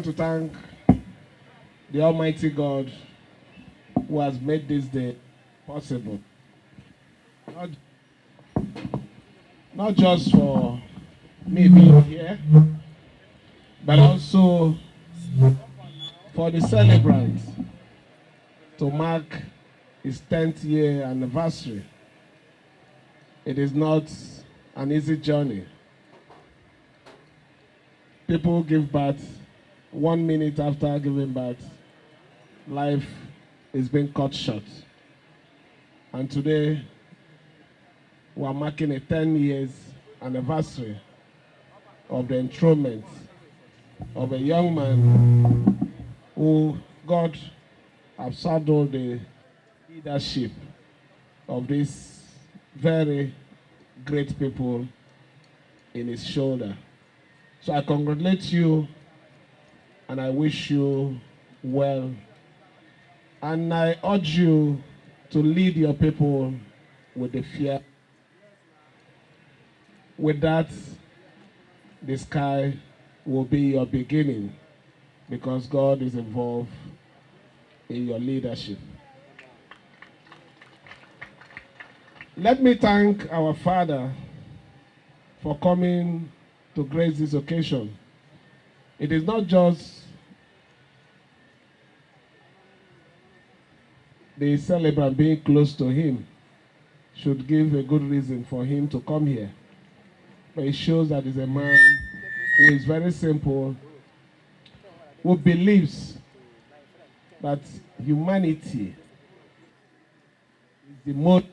want to thank the Almighty God who has made this day possible. Not just for me being here, but also for the celebrant to mark his 10th year anniversary. It is not an easy journey. People give birth 1 minute after giving birth. Life is being cut short. And today, we are marking a 10 years anniversary of the enthronement of a young man who God have saddled the leadership of these very great people in his shoulder. So I congratulate you and I wish you well. And I urge you to lead your people with the fear. With that, the sky will be your beginning because God is involved in your leadership. Let me thank our Father for coming to grace this occasion. It is not just the celebrant being close to him should give a good reason for him to come here. But it shows that he's a man who is very simple, who believes that humanity is the most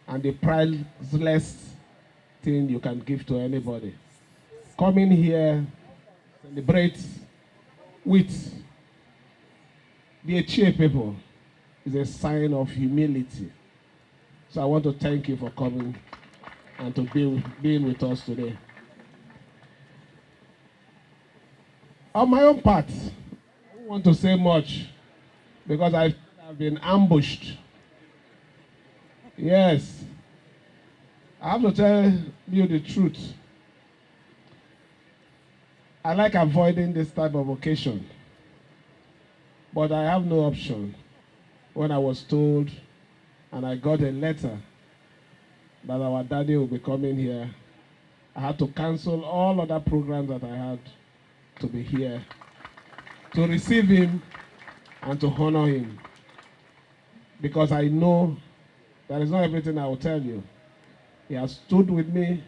and the priceless thing you can give to anybody. Coming here, celebrate with the Echie people is a sign of humility. So I want to thank you for coming and to being with us today. On my own part, I don't want to say much because I've been ambushed. Yes, I have to tell you the truth. I like avoiding this type of occasion, but I have no option. When I was told and I got a letter that our daddy will be coming here, I had to cancel all other programs that I had to be here to receive him and to honor him. Because I know that is not everything I will tell you. He has stood with me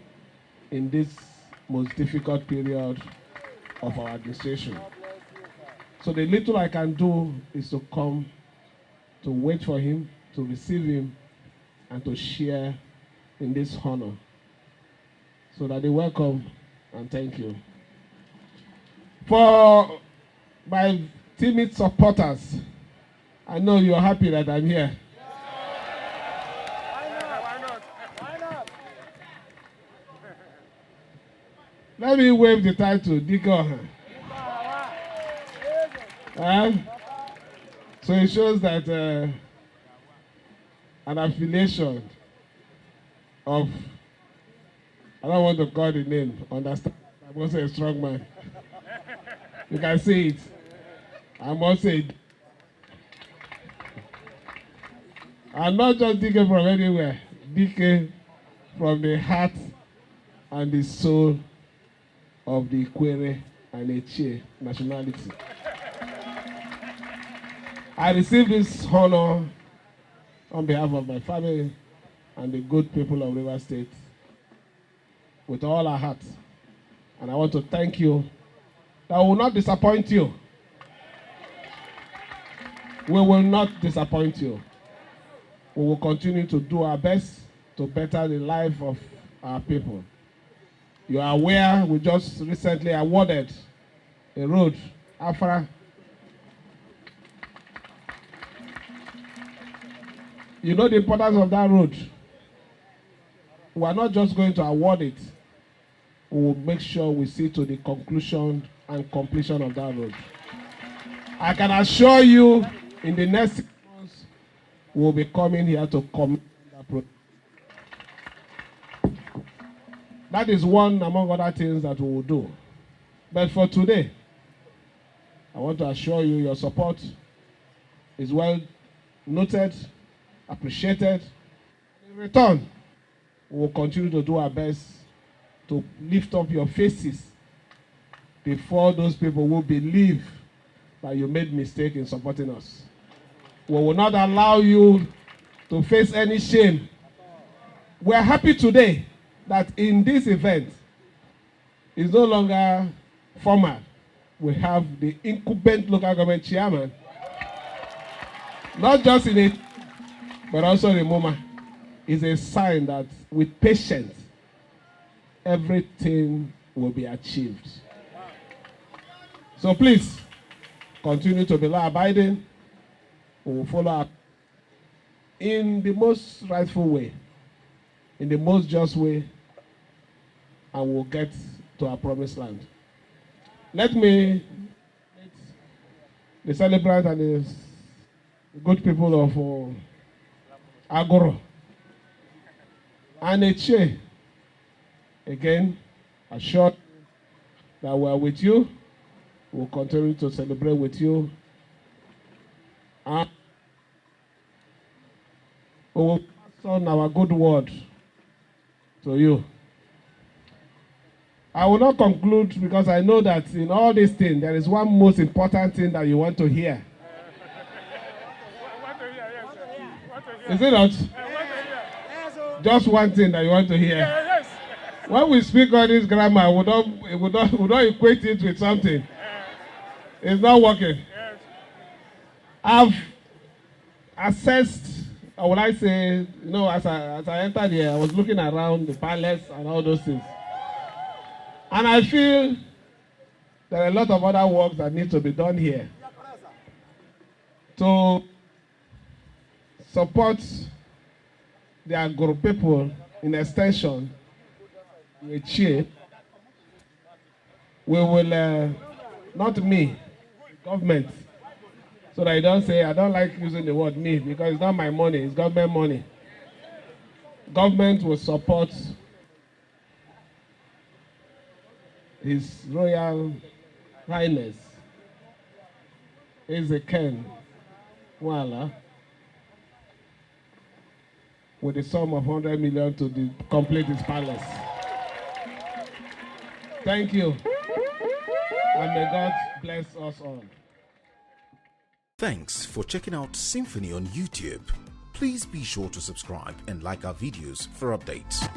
in this most difficult period of our administration. So the little I can do is to come, to wait for him, to receive him, and to share in this honor. So that they welcome and thank you. For my timid supporters, I know you're happy that I'm here. Let me wave the title, Diko. So it shows that an affiliation of, I don't want to call the name, understand, I'm also a strong man. You can see it. I'm also I'm not just DK from anywhere, DK from the heart and the soul of the Ikwere and Echie nationality. I received this honor on behalf of my family and the good people of River State with all our heart. And I want to thank you. That will not disappoint you. We will not disappoint you. We will continue to do our best to better the life of our people. You are aware we just recently awarded a road, Afra. You know the importance of that road. We are not just going to award it. We will make sure we see to the conclusion and completion of that road. I can assure you in the next 6 months, we will be coming here to commit that project. That is one among other things that we will do. But for today, I want to assure you your support is well noted, appreciated. In return, we will continue to do our best to lift up your faces before those people who believe that you made mistake in supporting us. We will not allow you to face any shame. We are happy today that in this event, it's no longer formal. We have the incumbent local government chairman, not just in it, but also in MoMA. It's a sign that with patience, everything will be achieved. So please, continue to be law-abiding. We will follow up in the most rightful way, in the most just way, and we'll get to our promised land. Let me, the celebrant and the good people of Agoro and Eche, again, assured that we are with you. We'll continue to celebrate with you. And we will pass on our good word to you. I will not conclude because I know that in all these things, there is one most important thing that you want to hear. Is it not? Just one thing that you want to hear. When we speak all this grammar, we don't equate it with something. It's not working. I've assessed, or would I say, you know, as I entered here, I was looking around the palace and all those things. And I feel there are a lot of other work that needs to be done here to support the Agoro people in extension. We will, not me, government, so that I don't say, I don't like using the word me, because it's not my money, it's government money. Government will support His Royal Highness Eze Wala with a sum of 100 million to complete his palace. Thank you. And may God bless us all. Thanks for checking out SYMFONI on YouTube. Please be sure to subscribe and like our videos for updates.